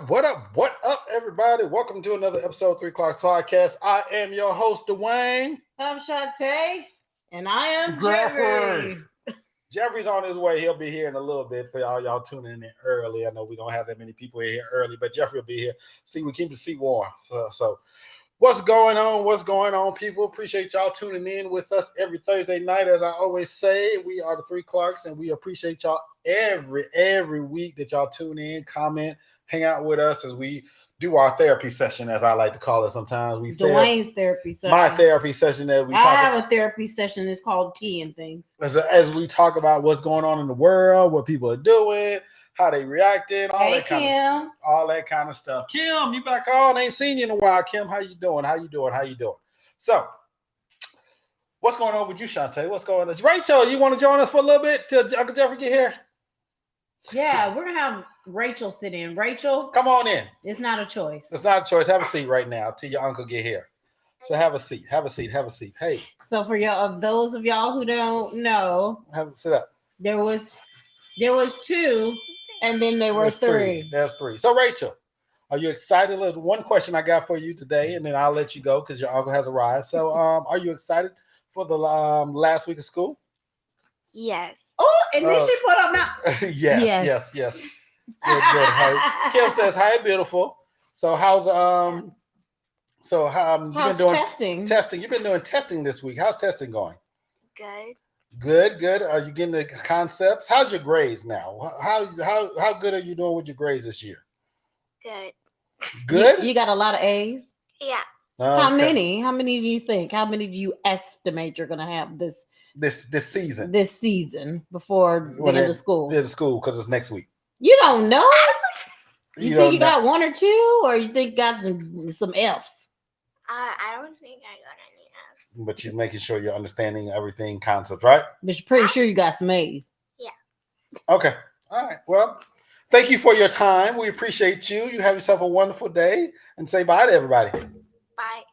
What up, everybody? Welcome to another episode of Three Clarks Podcast. I am your host, Dwayne. I'm Shantae, and I am Jeffrey. Jeffrey. Jeffrey's on his way. He'll be here in a little bit for y'all tuning in early. I know we don't have that many people here early, but Jeffrey will be here. We keep the seat warm. So what's going on? What's going on, people? Appreciate y'all tuning in with us every Thursday night. As I always say, we are the Three Clarks, and we appreciate y'all every week that y'all tune in, comment, hang out with us as we do our therapy session, as I like to call it sometimes. Dwayne's therapy session. My therapy session that we I have a therapy session. It's called Tea and Things. As we talk about what's going on in the world, what people are doing, how they reacting, all that kind of stuff. Kim, you back on? Ain't seen you in a while. Kim, how you doing? So, what's going on with you, Shantae? What's going on? Rachel, you want to join us for a little bit till Uncle Jeffrey get here? Yeah, we're gonna have Rachel sit in. Rachel, come on in. It's not a choice. It's not a choice. Have a seat right now till your uncle get here. So have a seat. Hey. So for those of y'all who don't know, Sit up. There was two, and then there were three. There's three. So Rachel, are you excited? One question I got for you today, and then I'll let you go because your uncle has arrived. So are you excited for the last week of school? Yes. Oh, and then she put them out. Yes. Good. Hey. Kim says, "Hi, beautiful." So how's how's doing testing? Testing. You've been doing testing this week. How's testing going? Good. Are you getting the concepts? How's your grades now? How good are you doing with your grades this year? Good. You got a lot of A's? Yeah. How many? How many do you think? How many do you estimate you're gonna have this season? This season before the end of school. The school, because it's next week. You don't know. You think you know. Got one or two, or you think you got some F's? I don't think I got any F's. But you're making sure you're understanding everything, concepts, right? But you're pretty sure you got some A's. Yeah. Okay. All right. Well, thank you for your time. We appreciate you. You have yourself a wonderful day, and say bye to everybody. Bye.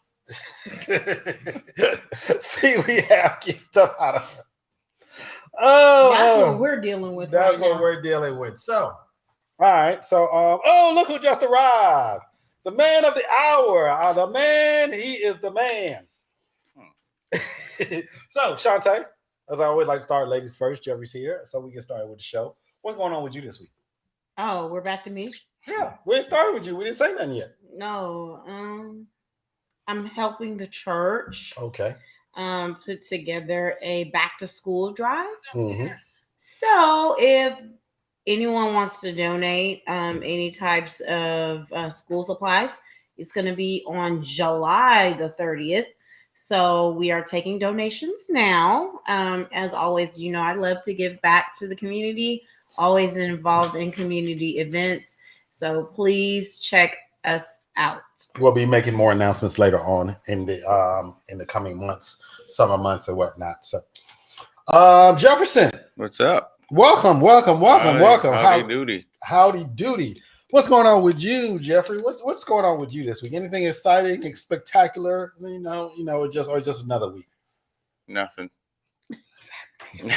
See, we have kicked stuff out of her. That's what we're dealing with. That's right what now. we're dealing with. So, all right. So, look who just arrived. The man of the hour. The man. He is the man. So, Shantae, as I always like to start, ladies first. Jeffrey's here, so we get started with the show. What's going on with you this week? Oh, we're back to me. Yeah, we ain't started with you. We didn't say nothing yet. No. I'm helping the church. Okay. Put together a back to school drive. Mm-hmm. So if anyone wants to donate any types of school supplies, it's going to be on July the 30th. So we are taking donations now. As always, I love to give back to the community, always involved in community events. So please check us out. We'll be making more announcements later on in the coming months, summer months and whatnot. So, Jefferson, what's up? Welcome. Howdy doody. What's going on with you, Jeffrey? What's going on with you this week? Anything exciting, spectacular? Just another week. Nothing. No,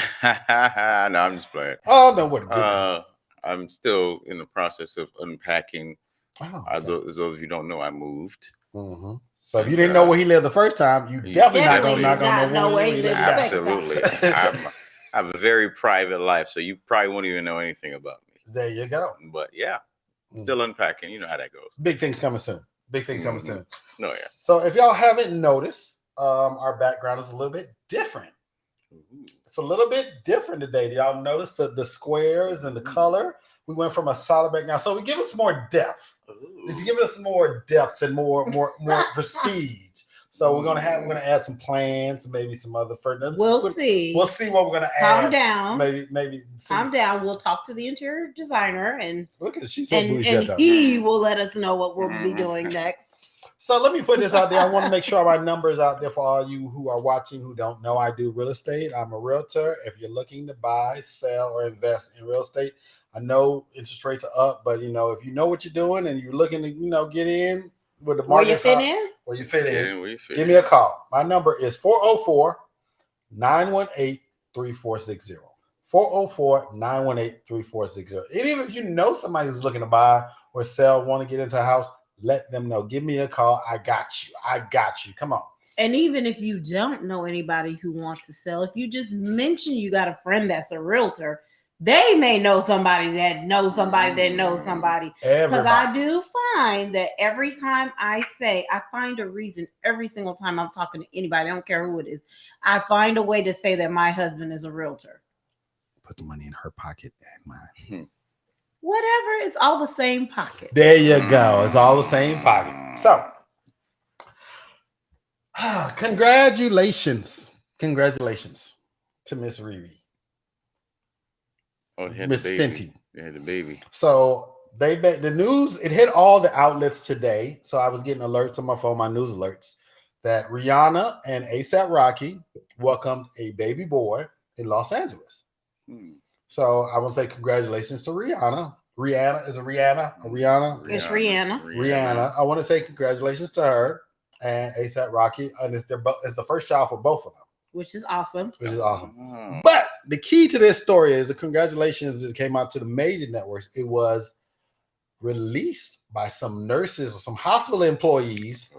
I'm just playing. Oh no, what? I'm still in the process of unpacking. Oh, okay. As those of you don't know, I moved. Mm-hmm. So if you didn't know where he lived the first time, you definitely not gonna know where he lived. Absolutely. I have a very private life, so you probably won't even know anything about me. There you go. But yeah, still unpacking. You know how that goes. Big things coming soon. Oh yeah. So if y'all haven't noticed, our background is a little bit different. Ooh. It's a little bit different today. Do y'all notice the squares and the color? We went from a solid background, so we give us more depth. It's giving us more depth and more prestige. So we're gonna add some plans, maybe some other furniture. We'll see. We'll see what we're gonna add. Calm down. Maybe. Calm down. We'll talk to the interior designer and look at she's so bougie. And he will let us know what we'll be doing next. So let me put this out there. I want to make sure my numbers out there for all you who are watching who don't know. I do real estate. I'm a realtor. If you're looking to buy, sell, or invest in real estate, I know interest rates are up, but if you know what you're doing and you're looking to get in with the market, where you fit in, give me a call. My number is 404-918-3460. 404-918-3460. And even if you know somebody who's looking to buy or sell, want to get into a house, let them know. Give me a call. I got you. Come on. And even if you don't know anybody who wants to sell, if you just mention you got a friend that's a realtor, they may know somebody that knows somebody that knows somebody. Because I do find that every time I find a reason every single time I'm talking to anybody, I don't care who it is, I find a way to say that my husband is a realtor. Put the money in her pocket and mine. Whatever, it's all the same pocket. There you go. It's all the same pocket. So, congratulations to Miss Riri. Oh, Miss Fenty. They had the baby. So the news, it hit all the outlets today. So I was getting alerts on my phone, my news alerts, that Rihanna and A$AP Rocky welcomed a baby boy in Los Angeles. So I want to say congratulations to Rihanna. It's Rihanna. I want to say congratulations to her and A$AP Rocky. And it's the first child for both of them. Which is awesome. But the key to this story is the congratulations that came out to the major networks. It was released by some nurses or some hospital employees,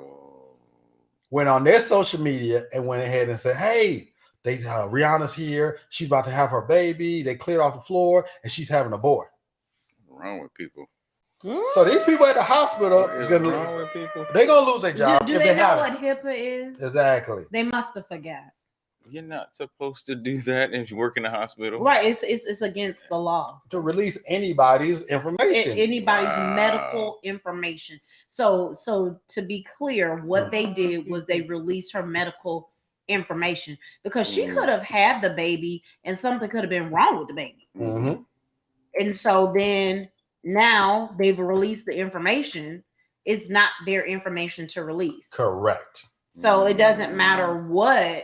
went on their social media and went ahead and said, hey, Rihanna's here. She's about to have her baby. They cleared off the floor and she's having a boy. What's wrong with people? So these people at the hospital, they're going to lose their job. Do they know what HIPAA is? Exactly. They must have forgot. You're not supposed to do that if you work in a hospital. Right. It's against the law. To release anybody's information. Anybody's medical information. So to be clear, what they did was they released her medical information because she could have had the baby and something could have been wrong with the baby. Mm-hmm. And so then now they've released the information. It's not their information to release. Correct. So it doesn't matter whether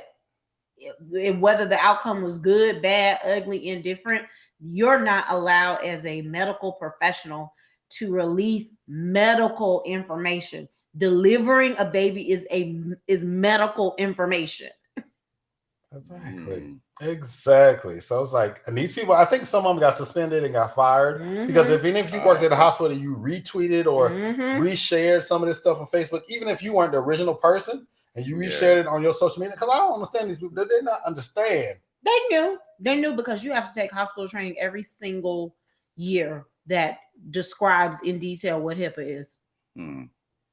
the outcome was good, bad, ugly, indifferent, you're not allowed as a medical professional to release medical information. Delivering a baby is medical information. Exactly. So it's like, and these people, I think some of them got suspended and got fired because if you worked at a hospital, you retweeted or reshared some of this stuff on Facebook, even if you weren't the original person, and you reshared it on your social media, because I don't understand these people. They not understand. They knew because you have to take hospital training every single year that describes in detail what HIPAA is.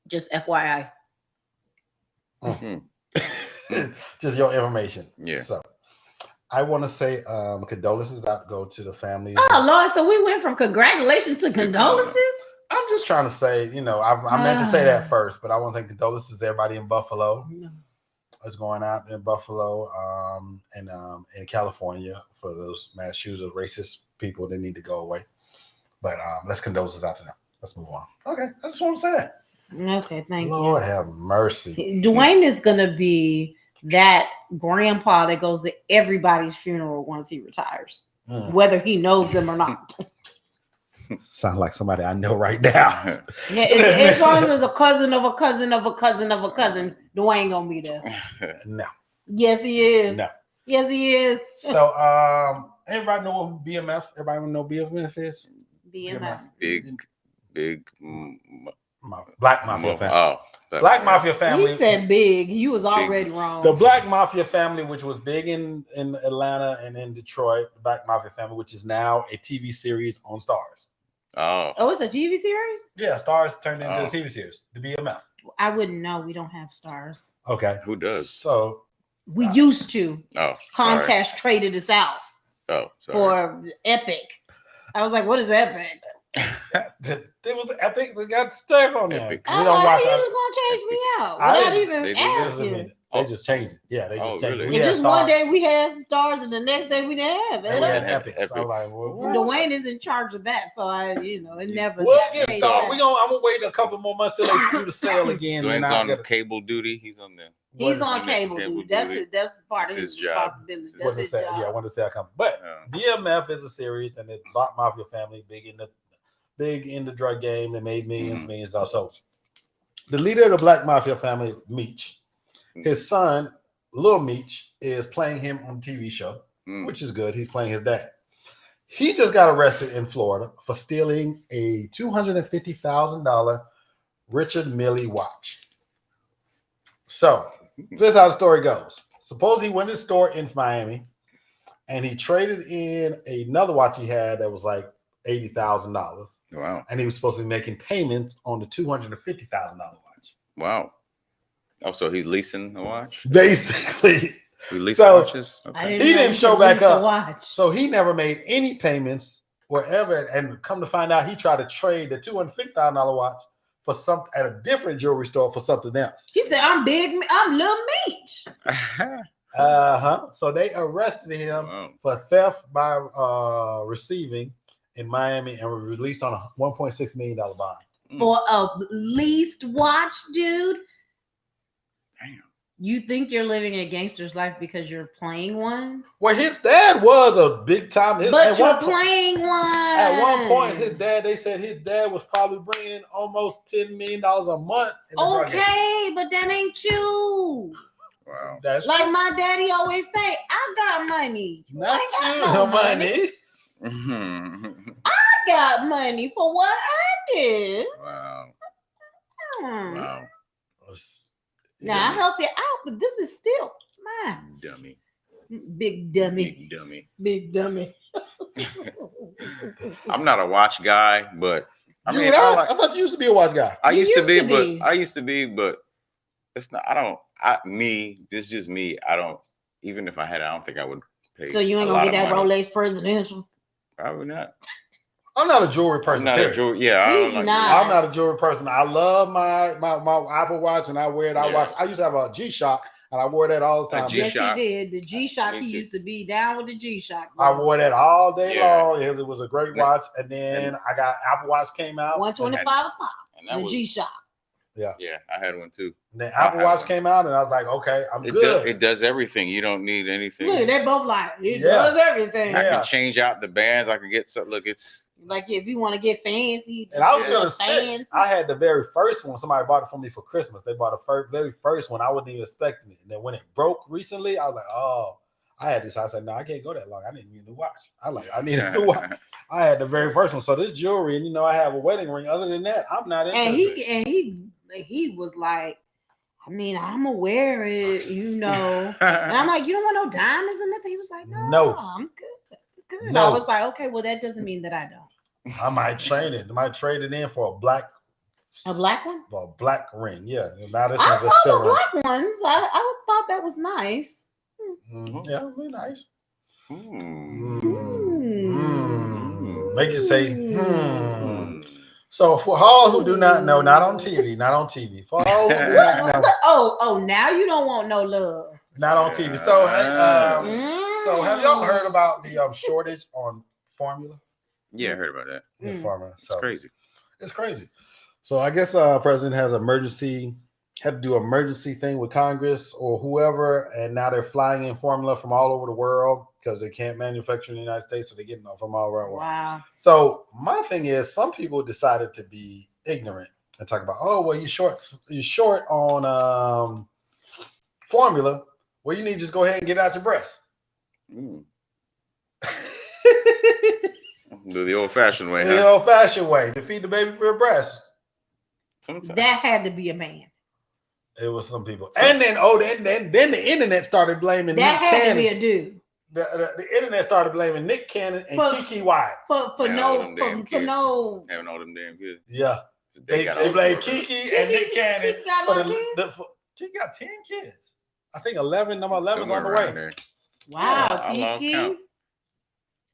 Just FYI. Just your information. Yeah. So I want to say condolences out go to the family. Oh Lord, so we went from congratulations to condolences? I'm just trying to say, I meant to say that first, but I want to say condolences to everybody in Buffalo. What's going on in Buffalo and in California for those mass shootings of racist people that need to go away. But let's condolences out to them. Let's move on. Okay, I just want to say that. Okay, thank you. Lord have mercy. Dwayne is going to be that grandpa that goes to everybody's funeral once he retires, whether he knows them or not. Sounds like somebody I know right now. Yeah, as long as there's a cousin of a cousin of a cousin of a cousin, Dwayne gonna be there. No. Yes, he is. No. Yes, he is. So, everybody know what BMF? Everybody know what BMF is? BMF. Big. Black Mafia family. Oh, Black Mafia family. He said big. You was already wrong. The Black Mafia family, which was big in Atlanta and in Detroit, the Black Mafia family, which is now a TV series on Stars. Oh, it's a TV series? Yeah, Stars turned into a TV series, the BMF. I wouldn't know. We don't have Stars. Okay. Who does? So we used to. Oh, Comcast traded us out. Oh, sorry. For Epic. I was like, what is Epic? It was Epic that got stuck on there. Epic. We don't watch he was gonna change me out without even asking. They just changed it. Yeah, they just changed it. And just one day we had Stars, and the next day we didn't have it. We had Epic. So I'm like, Dwayne is in charge of that, so it never. We'll get Stars. I'm gonna wait a couple more months till they do the sale again. Dwayne's on cable duty. He's on there. He's on cable duty. That's part of his job. Responsibility. That's his job. Yeah, when the sale comes. But BMF is a series, and it's Black Mafia family, big in the drug game. They made millions of dollars. The leader of the Black Mafia family, Meech, his son, Lil Meech, is playing him on a TV show, which is good. He's playing his dad. He just got arrested in Florida for stealing a $250,000 Richard Mille watch. So this is how the story goes. Suppose he went to the store in Miami and he traded in another watch he had that was like $80,000. Wow. And he was supposed to be making payments on the $250,000 watch. Wow. Oh, so he's leasing a watch? Basically. We lease So, watches? Okay. He didn't show back up. Watch. So he never made any payments wherever. And come to find out, he tried to trade the $250,000 watch for something at a different jewelry store for something else. He said, I'm Lil Meech. So they arrested him Wow. for theft by receiving in Miami and were released on a $1.6 million bond. For a leased watch, dude. Damn. You think you're living a gangster's life because you're playing one? Well, his dad was a big time. But you're playing one. At one point, they said his dad was probably bringing in almost $10 million a month. Okay, but that ain't you. Wow. That's Like my daddy always say, I got money. not I you, got no no money. I got money for what I did. Wow. Hmm. Wow. Now I help you out, but this is still mine. Dummy. Big dummy. Big dummy. Big dummy. I'm not a watch guy, but I You mean, not? I thought you used to be a watch guy. I You used to used be, to but be. I used to be, but it's not. This is just me. I don't. Even if I had, I don't think I would pay. So you ain't a gonna lot get of that money. Rolex presidential. Probably not. I'm not a jewelry person. I'm not period. a jewelry. Yeah, I He's don't like not. I'm not a jewelry person. I love my Apple Watch and I wear it. I Yeah. watch. I used to have a G-Shock and I wore that all the A time. G-Shock. Yes, he did. The G-Shock, Me he too. used to be down with the G-Shock. I wore that all day Yeah. long because it was a great watch. And then I got Apple Watch came out. 125 a pop. And that The was, G-Shock. yeah, I had one too. And then I Apple had Watch one. came out and I was like, okay, I'm It good. does everything. You don't need anything. Look, they're both like, it Yeah. does everything. I Yeah. can change out the bands. I can get so look. It's Like if you want to get fancy, And I was just gonna get say, fancy. I had the very first one. Somebody bought it for me for Christmas. They bought the very first one. I wasn't even expecting it. And then when it broke recently, I was like, oh, I had this. I said, no, I can't go that long. I need a new watch. I need a new watch. I had the very first one. So this jewelry, and I have a wedding ring. Other than that, I'm not into And it. he was like, I mean, I'm gonna wear it, And I'm like, you don't want no diamonds or nothing? He was like, no, I'm good. No. I was like, okay, well, that doesn't mean that I don't. I might trade it. I might trade it in for a black one? for a black ring. Yeah. Now this I one's a saw the silver ring. black ones. I thought that was nice. Yeah, really nice. Mm. Make it say, So for all who do not know, not on TV. For all who do not know, Oh, now you don't want no love. not on TV. So, so have y'all heard about the shortage on formula? Yeah, I heard about that. The formula. It's So crazy. it's crazy. So I guess president has had to do an emergency thing with Congress or whoever, and now they're flying in formula from all over the world because they can't manufacture in the United States, so they're getting it from all around the world. Wow. So my thing is, some people decided to be ignorant and talk about, oh, well, you're short on formula. Well, you need to just go ahead and get out your breast. Do the old-fashioned way, The huh? old-fashioned way to feed the baby for your breast. Sometimes. That had to be a man. It was some people, and then then the internet started blaming That Nick had Cannon. to be a dude. The internet started blaming Nick Cannon and For- Kiki Wyatt. For Yeah, all them damn for kids. no. Having all them damn kids. Yeah, They they got all blame the- Kiki and Nick Cannon Kiki got for no kids? She got 10 kids. I think 11. Number 11's somewhere on the around way. there. Wow, I lost Kiki. count.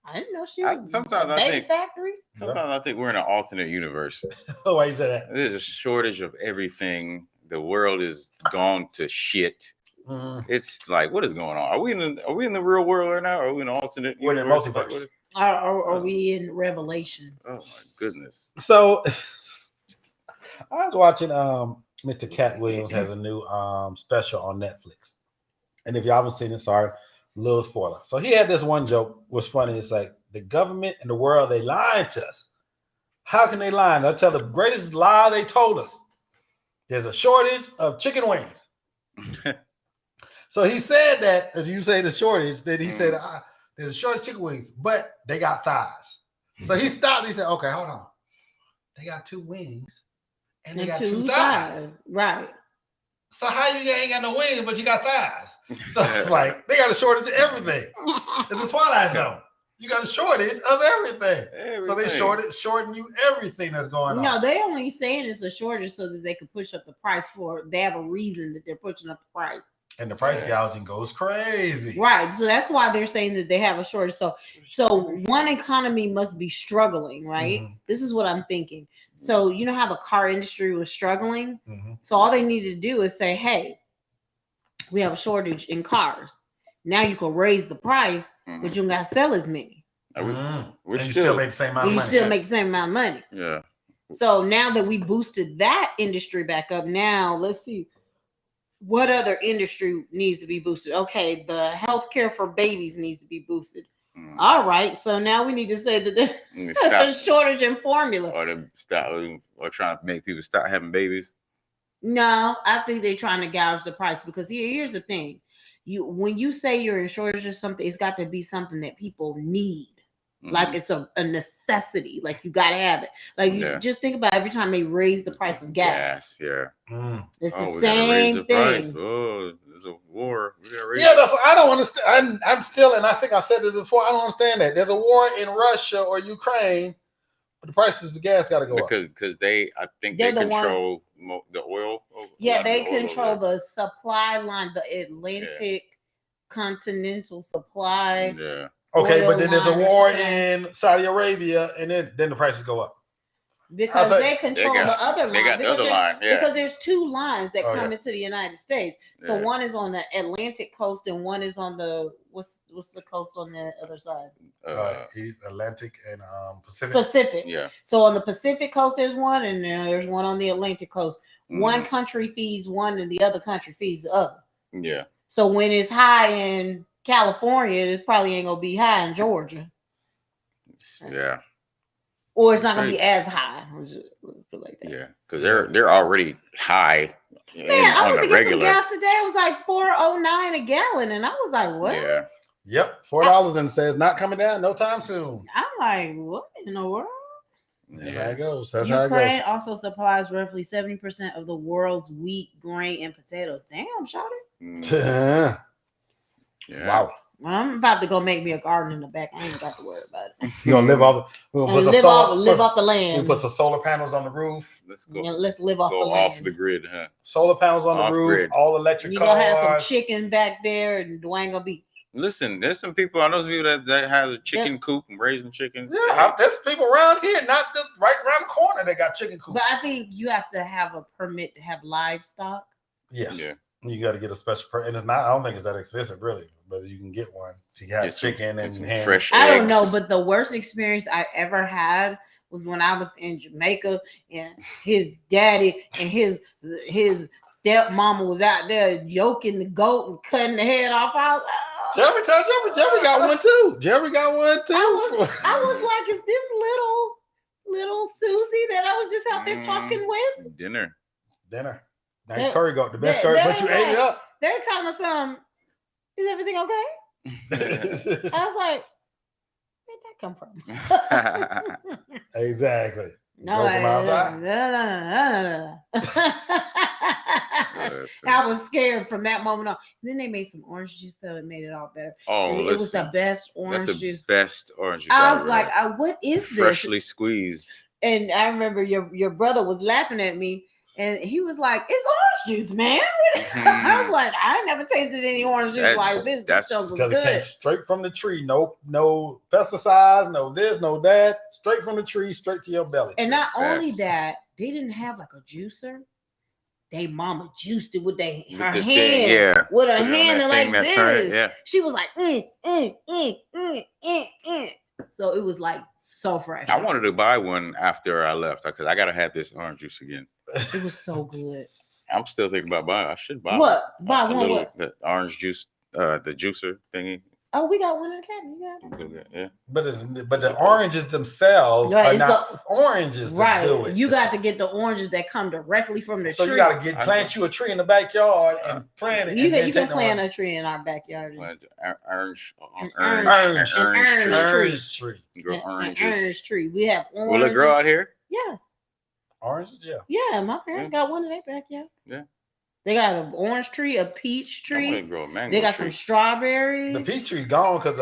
I didn't know she I- was sometimes a I baby think- factory. Sometimes I think we're in an alternate universe. Why you say that? There's a shortage of everything. The world is gone to shit. Mhm. It's like, what is going on? Are we in the real world right now? Or are we in an alternate We're in the universe? multiverse. What is- Are we in Revelations? Oh my goodness. So I was watching Mr. Cat Williams has a new special on Netflix. And if y'all haven't seen it, sorry, little spoiler. So he had this one joke was funny. It's like the government and the world, they lying to us. How can they lie? They'll tell the greatest lie they told us. There's a shortage of chicken wings. So he said that, as you say, the shortage, that he said, There's a shortage of chicken wings, but they got thighs. So he stopped. And he said, "Okay, hold on. They got 2 wings and they got 2 thighs. Right. So how you ain't got no wings, but you got thighs? So it's like they got a shortage of everything. It's a Twilight Zone. You got a shortage of everything. So they shorten you everything that's going on. No, they only saying it's a shortage so that they can push up the price for. They have a reason that they're pushing up the price. And the price gouging goes crazy. Right. So that's why they're saying that they have a shortage. So one economy must be struggling, right? Mm-hmm. This is what I'm thinking. So you know how the car industry was struggling? Mm-hmm. So all they need to do is say, hey, we have a shortage in cars. Now you can raise the price, but you don't got to sell as many. We still make the same amount of money. You still make the same amount of money. Yeah. So now that we boosted that industry back up, now let's see what other industry needs to be boosted. Okay, the healthcare for babies needs to be boosted. All right, so now we need to say that there's a shortage in formula. Or trying to make people stop having babies. No, I think they're trying to gouge the price because here's the thing. When you say you're in shortage of something, it's got to be something that people need. Like it's a necessity. Like you gotta have it. Like you just think about every time they raise the price of gas. It's the same thing. Oh, there's a war. I don't understand. I'm still, and I think I said this before. I don't understand that. There's a war in Russia or Ukraine, but the prices of gas got to go up because I think they control the oil. Yeah, they control the supply line, the Atlantic continental supply. Yeah. Okay, but then there's a war in Saudi Arabia, and then the prices go up. Because they control the other line. They got the other line, Because there's 2 lines that come into the United States. So one is on the Atlantic coast, and one is on the what's the coast on the other side? Atlantic and Pacific. Pacific. Yeah. So on the Pacific coast, there's one, and there's one on the Atlantic coast. One country feeds one, and the other country feeds the other. Yeah. So when it's high in California, it probably ain't gonna be high in Georgia. Yeah. Or it's not gonna be as high. Let's put it like that. Yeah, because they're already high. Man, I went to get some gas today. It was like $4.09 a gallon, and I was like, "What?" Yeah. Yep, $4 and says not coming down no time soon. I'm like, "What in the world?" That's how it goes. That's Ukraine how it goes. also supplies roughly 70% of the world's wheat, grain, and potatoes. Damn, shawty. Yeah. Wow. Well, I'm about to go make me a garden in the back. I ain't got to worry about it. You gonna live off the land. We put some solar panels on the roof. Let's live off the land. Off the grid, huh? Solar panels on the roof, grid. all electric you cars. gonna have some chicken back there, and Dwayne gonna be. Listen, there's some people. I know some people that has a chicken coop and raising chickens. Yeah, there's people around here, not just right around the corner. They got chicken coops. But I think you have to have a permit to have livestock. Yes. Yeah. You got to get a special permit, and it's not. I don't think it's that expensive, really. But you can get one. You can have chicken and ham. Fresh I don't eggs. know, but the worst experience I ever had was when I was in Jamaica, and his daddy and his stepmama was out there yoking the goat and cutting the head off. I was like, Jerry got one too. Jerry got one too. I was like, is this little Susie that I was just out there talking with? Dinner. Nice curry goat, the best curry, but you ate it up. They're telling us is everything okay? I was like, where'd that come from? Exactly. No, from outside. I was scared from that moment on. Then they made some orange juice, so it made it all better. Oh, it was the best orange juice. Best orange juice. I was like, what is this? Freshly squeezed. And I remember your brother was laughing at me. And he was like, "It's orange juice, man." I was like, "I ain't never tasted any orange juice like this. This stuff was because good. It came straight from the tree. No pesticides, no this, no that. Straight from the tree, straight to your belly. And not only that, they didn't have like a juicer. They mama juiced it with her hand. Thing, with her hand like this. Yeah. She was like, So it was like so fresh. I wanted to buy one after I left because I gotta have this orange juice again. It was so good. I'm still thinking about buying. I should buy what? Buy one. The orange juice, the juicer thingy. Oh, we got one in the cabinet. Yeah. But the oranges themselves Right, are it's not oranges to do Right. it. You got to get the oranges that come directly from the So tree. you got to plant you a tree in the backyard and plant it. You and then can take the plant orange. a tree in our backyard. Orange tree. Grow An oranges. orange tree. We have oranges. Will it grow out here? Yeah. Oranges, yeah. Yeah, my parents got one in their backyard. Yeah. They got an orange tree, a peach I want to tree. grow a mango They got tree. some strawberries. The peach tree's gone because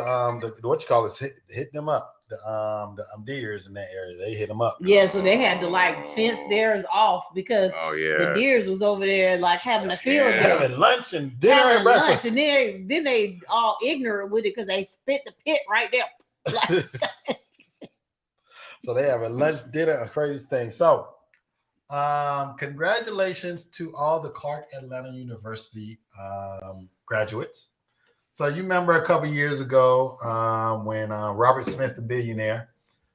what you call it hit them up. The deers in that area, they hit them up. Yeah, so they had to like fence theirs off because the deers was over there like having a field day. Having lunch and dinner Having and breakfast. lunch, and then they all ignorant with it because they spit the pit right there. Like, So they have a lunch, dinner, a crazy thing. So congratulations to all the Clark Atlanta University graduates. So you remember a couple years ago when Robert Smith, the billionaire,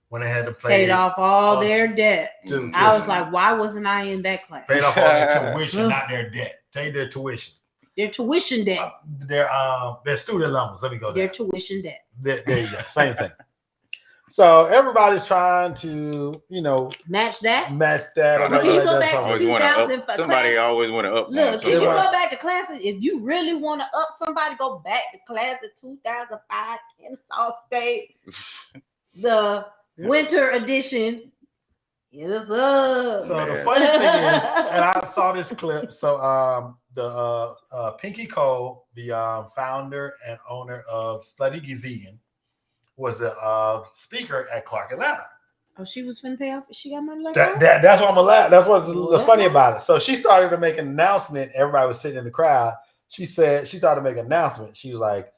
when they had to paid off all their debt. I was tuition. like, why wasn't I in that class? Paid off all their tuition, not their debt. Take their tuition. Their tuition debt. Their student loans. Let me go there. Their tuition debt. There you go. Same thing. So everybody's trying to, match that. Or Can you go back to Always wanna up. Somebody always want to up. Look, if you somebody. go back to classes, if you really want to up somebody, go back to class of 2005 Kennesaw State, the winter edition. Yes, sir. So the funny thing is, and I saw this clip. So the Pinky Cole, the founder and owner of Slutty Get Vegan, was the speaker at Clark Atlanta. Oh, she was finna pay off. She got money like That's what I'm allowed. That's what's funny about it. So she started to make an announcement. Everybody was sitting in the crowd. She said she started to make an announcement. She was like,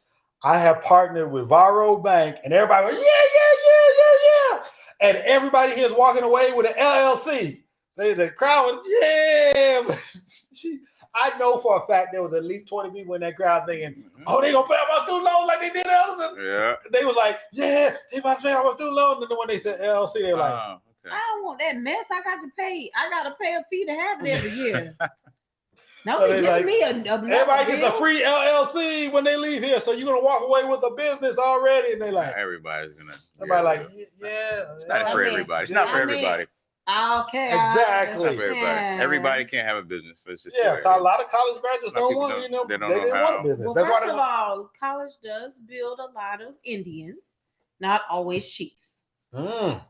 "I have partnered with Varo Bank," and everybody went, yeah. And everybody here is walking away with an LLC. The crowd was, yeah. But I know for a fact there was at least 20 people in that crowd thinking, "Oh, they gonna pay off my student loans like they did others." Yeah. They was like, "Yeah, they about to pay off my student loans." And then when they said LLC, they're like, I don't want that mess. I got to pay a fee to have it every year. Nobody So giving me a everybody gets a free LLC when they leave here. So you're gonna walk away with a business already, and they like everybody's gonna. Everybody like, yeah. It's not for everybody. It's not for everybody. Okay. Exactly. Not for everybody. Everybody can't have a business. So it's just a lot of college graduates don't want, they they don't didn't know want a business. Well, That's first why of all, college does build a lot of Indians, not always chiefs. Yeah.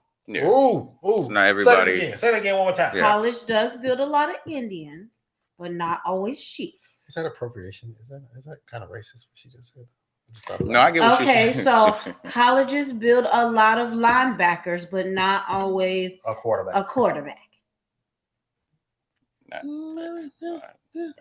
Ooh. It's not everybody. Say it again one more time. Yeah. College does build a lot of Indians, but not always chiefs. Is that appropriation? Is that kind of racist? What she just said. No, I get what you're saying. So colleges build a lot of linebackers, but not always a quarterback.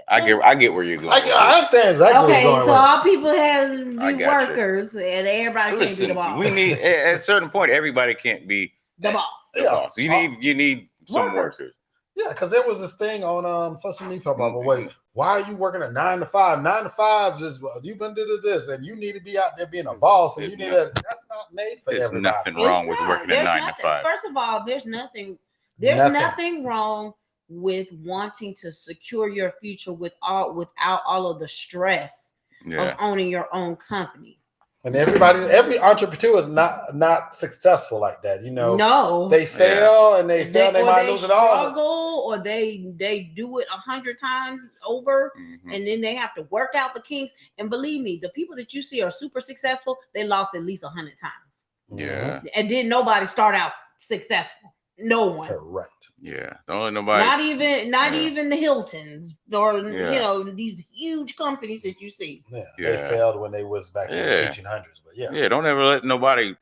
I get where you're going. I understand exactly. Okay, where you're going so with. all people have be workers, and everybody can't be the boss. We need at a certain point, everybody can't be the boss. The boss. You need some workers. Yeah, because there was this thing on social media about, wait, why are you working a 9 to 5? 9 to 5 is you've been doing this, and you need to be out there being a boss, and you need to. That's not made for everybody. There's nothing wrong with working a 9 to 5. First of all, there's nothing wrong with wanting to secure your future without all of the stress of owning your own company. And every entrepreneur is not successful like that, No, they fail and they fail. They might lose it all, or they do it 100 times over, and then they have to work out the kinks. And believe me, the people that you see are super successful. They lost at least 100 times. Yeah, and didn't nobody start out successful. No one. Correct. Yeah, don't nobody. Not even the Hiltons or these huge companies that you see. Yeah, they failed when they was back in the 1800s. But yeah, don't ever let nobody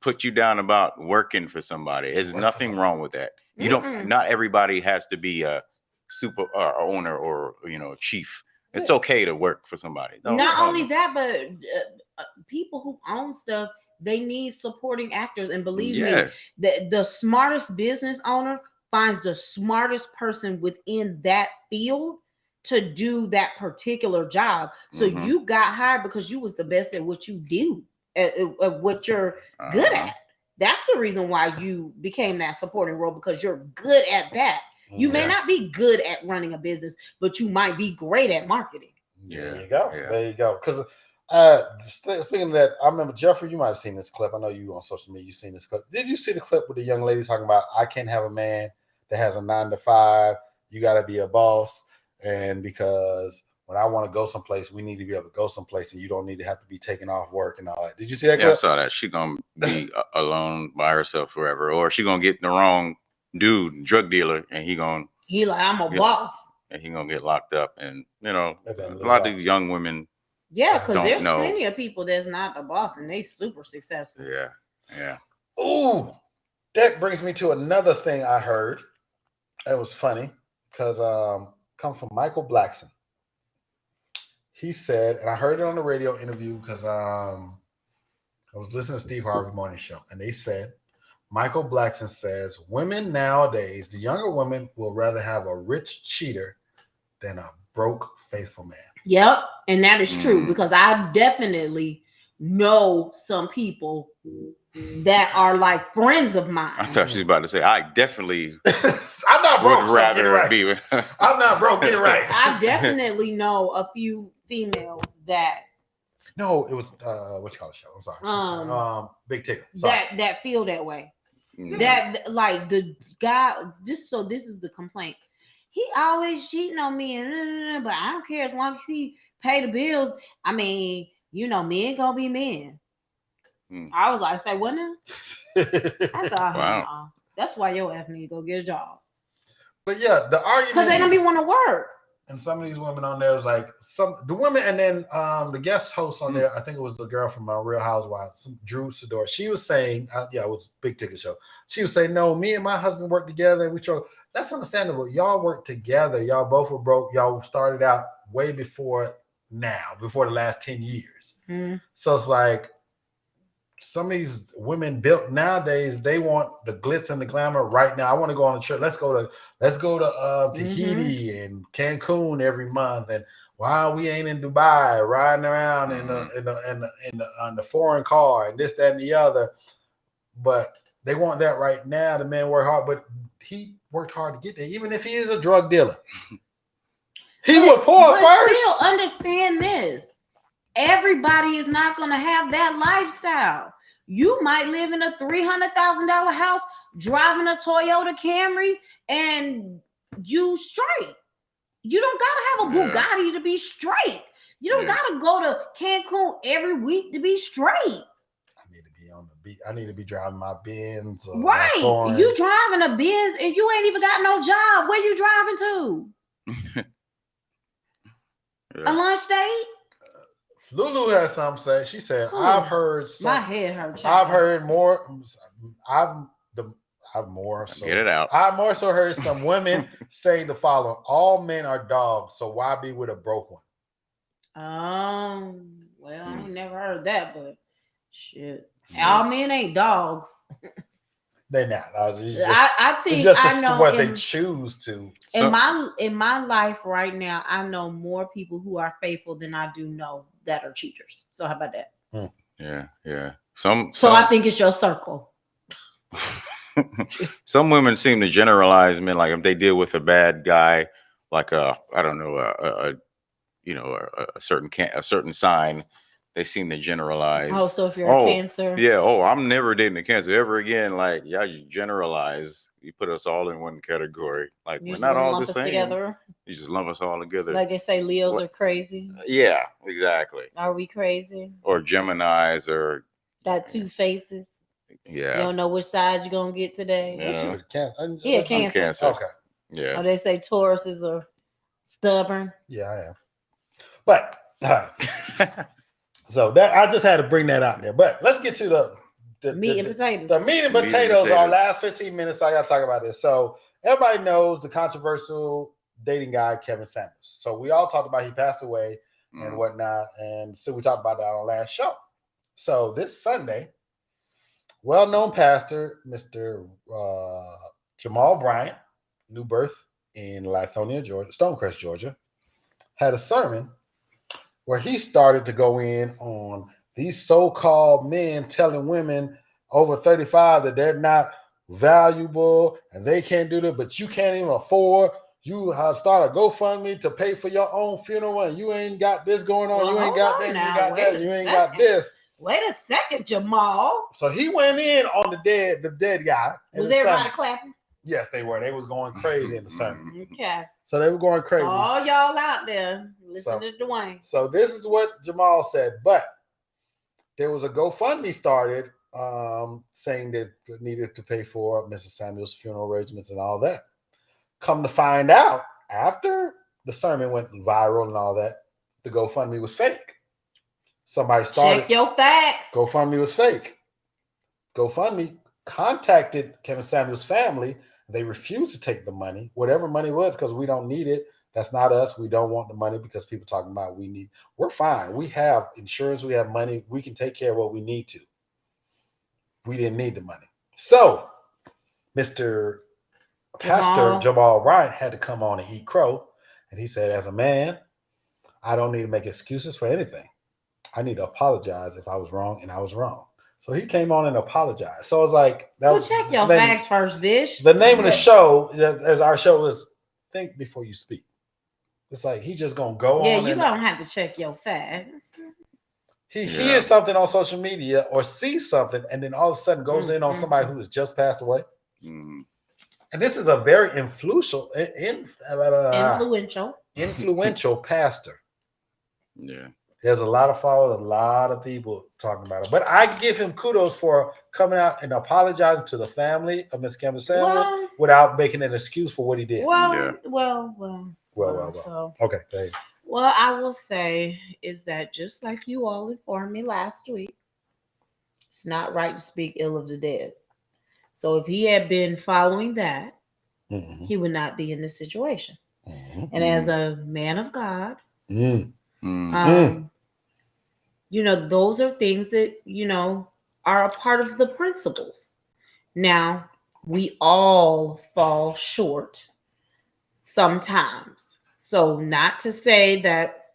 put you down about working for somebody. There's nothing wrong with that. You don't. Not everybody has to be super owner or chief. It's okay to work for somebody. Not only that, but people who own stuff, they need supporting actors. And believe me, the smartest business owner finds the smartest person within that field to do that particular job. So you got hired because you was the best at what you do, at what you're good at. That's the reason why you became that supporting role, because you're good at that. You may not be good at running a business, but you might be great at marketing. There you go. Yeah. There you go. Because Speaking of that, I remember Jeffrey. You might have seen this clip. I know you on social media. You've seen this clip. Did you see the clip with the young lady talking about I can't have a man that has a 9 to 5? You got to be a boss, and because when I want to go someplace, we need to be able to go someplace, and you don't need to have to be taking off work and all that. Did you see that? Yeah, clip? I saw that. She gonna be alone by herself forever, or she gonna get the wrong dude, drug dealer, and he like, I'm a boss, and he gonna get locked up. And a then lot of these young women. Yeah, because don't there's know. plenty of people that's not the boss and they super successful. Yeah. Ooh, that brings me to another thing I heard. It was funny because comes from Michael Blackson. He said, and I heard it on the radio interview because I was listening to Steve Harvey Morning Show, and they said, Michael Blackson says, women nowadays, the younger women will rather have a rich cheater than a broke, faithful man. Yep, and that is true because I definitely know some people that are like friends of mine. I thought she was about to say, I definitely I'm not broke. would rather so get it right. be with. I'm not broke. Get it right. I definitely know a few females that. No, it was what you call the show? I'm sorry. Big Ticket. That feel that way. That like the guy. Just so this is the complaint. He always cheating on me, but I don't care as long as he pay the bills. I mean, men gonna be men. I was like, say what now? I said, wow. That's why your ass need to go get a job. But yeah, the argument because they don't be want to work. And some of these women on there was like the women, and then the guest host on there, I think it was the girl from Real Housewives, Drew Sidor. She was saying, it was Big Ticket Show. She was saying, no, me and my husband work together, and we try. That's understandable. Y'all work together. Y'all both were broke. Y'all started out way before the last 10 years. So it's like some of these women built nowadays, they want the glitz and the glamour right now. I want to go on a trip. Let's go to Tahiti and Cancun every month. And why we ain't in Dubai riding around in the foreign car and this, that, and the other. But they want that right now. The man worked hard, but he worked hard to get there, even if he is a drug dealer. He was poor first. Still understand this. Everybody is not going to have that lifestyle. You might live in a $300,000 house, driving a Toyota Camry, and you straight. You don't got to have a Bugatti to be straight. You don't got to go to Cancun every week to be straight. I need to be on the beat. I need to be driving my Benz. Right. You driving a Benz and you ain't even got no job. Where you driving to? A lunch date? Lulu has something to say. She said, I've heard my head hurts. I've heard more. I've more so get it out. I've more so heard some women say the following: all men are dogs, so why be with a broke one? Well, I ain't never heard that, but shit. All men ain't dogs. They're not. I think it's just I know what they choose to. In my life right now, I know more people who are faithful than I do know that are cheaters. So how about that? Yeah. So I think it's your circle. Some women seem to generalize men, like if they deal with a bad guy, like a certain sign. They seem to generalize. Oh, so if you're a Cancer. Yeah. I'm never dating a Cancer ever again. Like, yeah, you generalize. You put us all in one category. Like, we're not all the same. Together. You just lump us all together. Like they say Leos are crazy. Yeah, exactly. Are we crazy? Or Geminis or... Got 2 faces. Yeah. You don't know which side you're going to get today. Yeah. Cancer. Okay. Yeah. Or they say Tauruses are stubborn. Yeah, I am. But... So that I just had to bring that out there. But let's get to the meat and potatoes. The meat and potatoes. Our last 15 minutes. So I got to talk about this. So everybody knows the controversial dating guy Kevin Samuels. So we all talked about he passed away and whatnot, and so we talked about that on our last show. So this Sunday, well-known pastor Mr. Jamal Bryant, New Birth in Lithonia, Georgia, Stonecrest, Georgia, had a sermon where he started to go in on these so-called men telling women over 35 that they're not valuable and they can't do that, but you can't even afford You start a GoFundMe to pay for your own funeral, and you ain't got this going on. Well, You ain't got that. You ain't got that. You ain't got this. Wait a second, Jamal. So he went in on the dead guy. Was everybody clapping? Yes, they were. They was going crazy in the sermon. Okay. So they were going crazy. All y'all out there, listen to Dwayne. So this is what Jamal said. But there was a GoFundMe started saying that it needed to pay for Mrs. Samuel's funeral arrangements and all that. Come to find out, after the sermon went viral and all that, the GoFundMe was fake. Somebody started. Check your facts. GoFundMe was fake. GoFundMe contacted Kevin Samuel's family. They refused to take the money, whatever money was, because we don't need it. That's not us. We don't want the money because people talking about we're fine. We have insurance. We have money. We can take care of what we need to. We didn't need the money. So Mr. Pastor Jamal Bryant had to come on and eat crow. And he said, as a man, I don't need to make excuses for anything. I need to apologize if I was wrong, and I was wrong. So he came on and apologized. So it's like, check your facts first, bitch. The name of the show, as our show is, Think Before You Speak. It's like he's just gonna go on. Yeah, you don't have to check your facts. He hears something on social media or sees something, and then all of a sudden goes in on somebody who has just passed away. Mm-hmm. And this is a very influential pastor. Yeah. There's a lot of followers, a lot of people talking about it. But I give him kudos for coming out and apologizing to the family of Miss Kevin Samuel without making an excuse for what he did. Well. So, okay. Thanks. Well, I will say is that just like you all informed me last week, it's not right to speak ill of the dead. So if he had been following that, he would not be in this situation. And as a man of God, those are things that, are a part of the principles. Now, we all fall short sometimes. So not to say that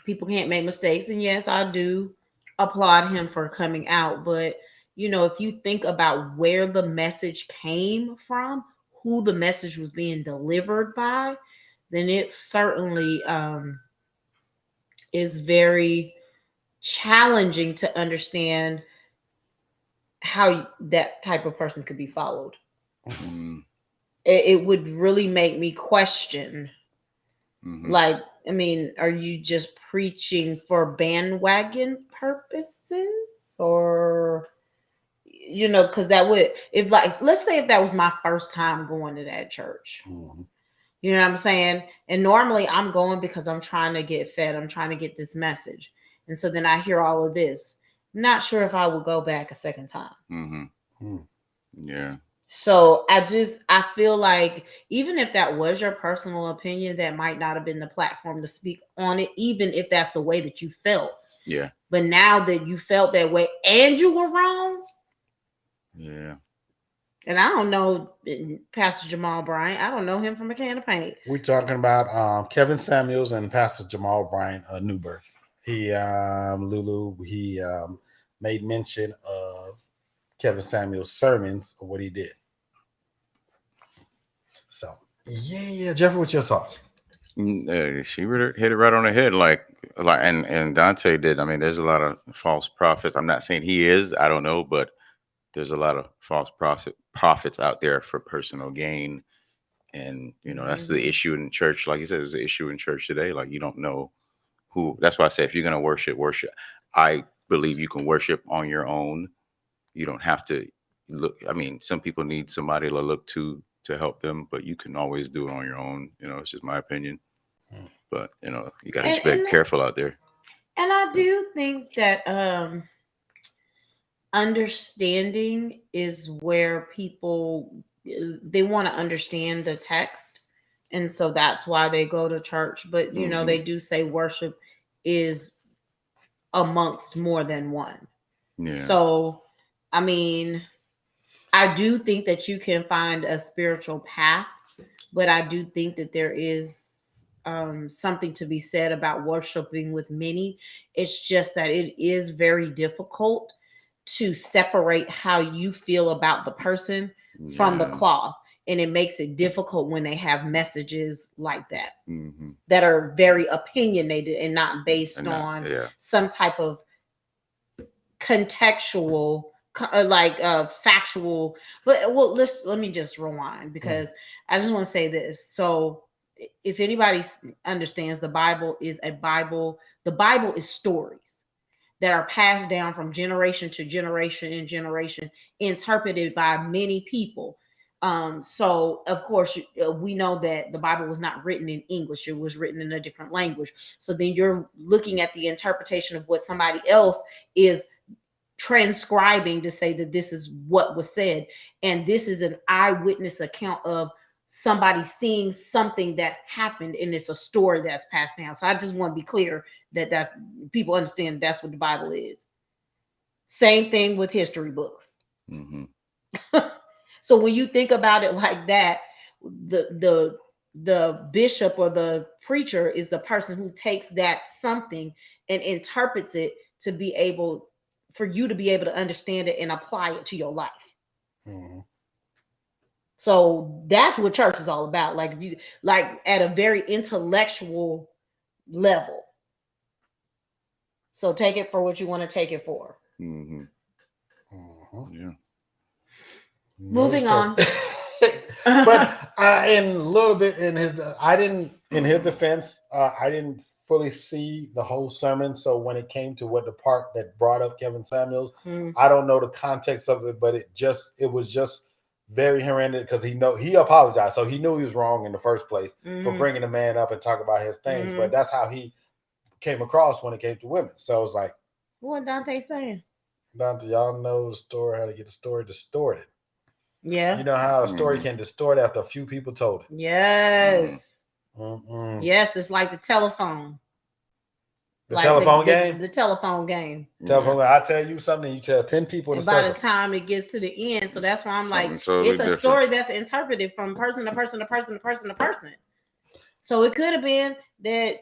people can't make mistakes. And yes, I do applaud him for coming out. But, if you think about where the message came from, who the message was being delivered by, then it certainly is very challenging to understand how that type of person could be followed. It would really make me question, are you just preaching for bandwagon purposes? Or, because that would, let's say if that was my first time going to that church. You know what I'm saying? And normally I'm going because I'm trying to get fed. I'm trying to get this message. And so then I hear all of this. I'm not sure if I will go back a second time. Yeah. So I feel like even if that was your personal opinion, that might not have been the platform to speak on it, even if that's the way that you felt. Yeah. But now that you felt that way and you were wrong. Yeah. And I don't know Pastor Jamal Bryant. I don't know him from a can of paint. We're talking about Kevin Samuels and Pastor Jamal Bryant, New Birth. He made mention of Kevin Samuel's sermons of what he did. So, Jeffrey, what's your thoughts? She hit it right on the head, and Dante did. I mean, there's a lot of false prophets. I'm not saying he is. I don't know, but there's a lot of false prophets out there for personal gain, and that's the issue in church. Like you said, there's an issue in church today. Like you don't know who. That's why I say if you're gonna worship. I believe you can worship on your own. You don't have to look. I mean, some people need somebody to look to help them, but you can always do it on your own. It's just my opinion. But you got to just be careful out there. And I do think that understanding is where people, they want to understand the text, and so that's why they go to church. But they do say worship is amongst more than one. Yeah. So I mean, I do think that you can find a spiritual path, but I do think that there is something to be said about worshiping with many. It's just that it is very difficult to separate how you feel about the person from the cloth. and it makes it difficult when they have messages like that Mm-hmm. that are very opinionated and not based And that- on yeah. some type of contextual factual. But let me just rewind, because I just want to say this. So if anybody understands, the Bible is stories that are passed down from generation to generation and generation, interpreted by many people. So of course we know that the Bible was not written in English, it was written in a different language. So then you're looking at the interpretation of what somebody else is transcribing to say that this is what was said, and this is an eyewitness account of somebody seeing something that happened, and it's a story that's passed down. So I just want to be clear that people understand that's what the Bible is. Same thing with history books. Mm-hmm. So when you think about it like that, the bishop or the preacher is the person who takes that something and interprets it to be able for you to be able to understand it and apply it to your life. Mm-hmm. So that's what church is all about. Like, if you like at a very intellectual level. So take it for what you want to take it for. Mm-hmm. Mm-hmm. Yeah. Moving on. But in a little bit in his defense, I didn't fully see the whole sermon. So when it came to what the part that brought up Kevin Samuels, I don't know the context of it, but it was just very horrendous, because he apologized, so he knew he was wrong in the first place for bringing the man up and talk about his things. But that's how he came across when it came to women. So it's like, what Dante saying? Dante, y'all know the story, how to get the story distorted. Yeah. You know how a story can distort after a few people told it. Yes. Mm-mm. Yes, it's like the telephone. The telephone game? The telephone game. Telephone game. I tell you something, you tell 10 people in and a by circle. the time it gets to the end, so that's why I'm like, totally it's a different. story that's interpreted from person to person to person to person to person. So it could have been that.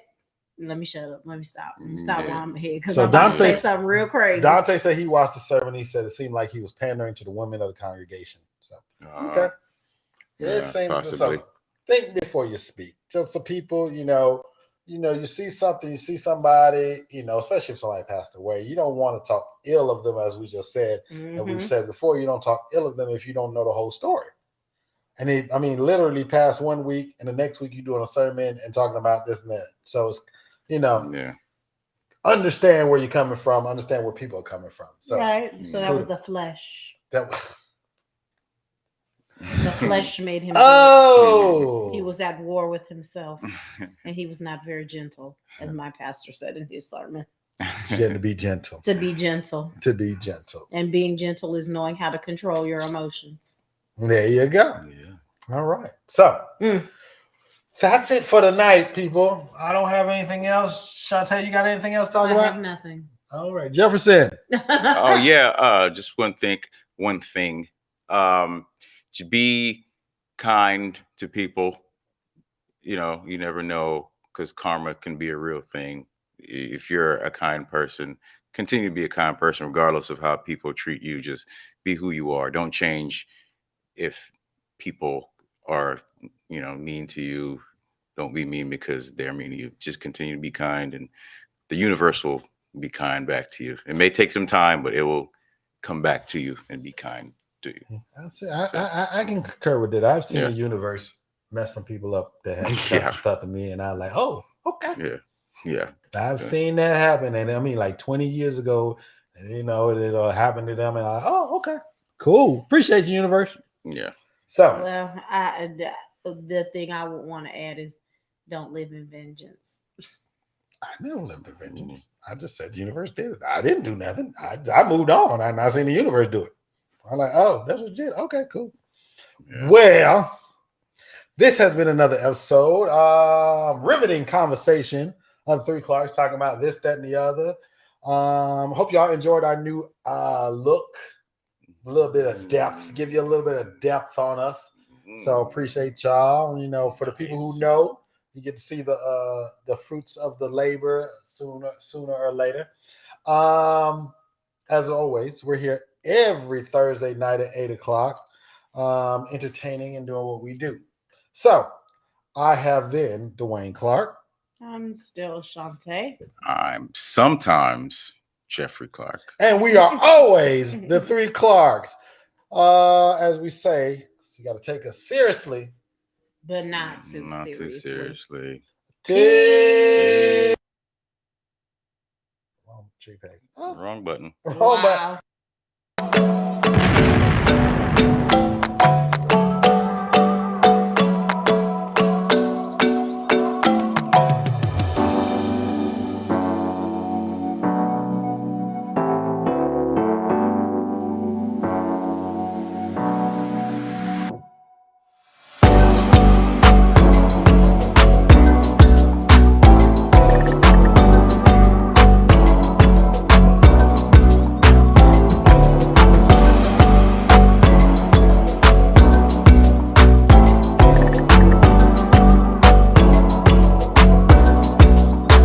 Let me shut up. Let me stop. While I'm here, because I'm about to say something real crazy. Dante said he watched the sermon. He said it seemed like he was pandering to the women of the congregation. So okay, it seemed possibly. So. Think before you speak. Just the people, you see something, you see somebody, especially if somebody passed away, you don't want to talk ill of them, as we just said, and we've said before. You don't talk ill of them if you don't know the whole story. And literally past 1 week, and the next week you're doing a sermon and talking about this and that. So it's, understand where you're coming from, understand where people are coming from. So right. So that was the flesh. That was the flesh made him. He was at war with himself, and he was not very gentle, as my pastor said in his sermon. To be gentle. To be gentle. To be gentle. And being gentle is knowing how to control your emotions. There you go. Yeah. All right. So that's it for the night, people. I don't have anything else. Shantae, you got anything else to talk about? I have nothing. All right. Jefferson. Oh, yeah. Just one thing. To be kind to people. You never know, because karma can be a real thing. If you're a kind person, continue to be a kind person, regardless of how people treat you. Just be who you are. Don't change if people are, mean to you. Don't be mean because they're mean to you. Just continue to be kind, and the universe will be kind back to you. It may take some time, but it will come back to you and be kind to you. I can concur with that. I've seen the universe mess some people up that have stuff to me, and I'm like, oh, okay. Yeah. I've seen that happen, and like 20 years ago, it'll happen to them, and I'm like, oh, okay, cool. Appreciate you, universe. Yeah. So, well, the thing I would want to add is, don't live in vengeance. I never lived in vengeance. I just said the universe did it. I didn't do nothing. I moved on, and I seen the universe do it. I'm like, oh, that's what you did. Okay, cool. Yeah. Well, this has been another episode. Riveting conversation on Three Clarks, talking about this, that, and the other. Hope y'all enjoyed our new look. A little bit of depth. Give you a little bit of depth on us. So appreciate y'all. For the people who know, you get to see the fruits of the labor sooner or later. As always, we're here every Thursday night at 8:00. entertaining and doing what we do. So I have been Dwayne Clark. I'm still Shantae. I'm sometimes Jeffrey Clark. And we are always the three Clarks. As we say, you got to take us seriously. But not too too seriously. Wrong JPEG. Oh. Wrong button. Wrong button.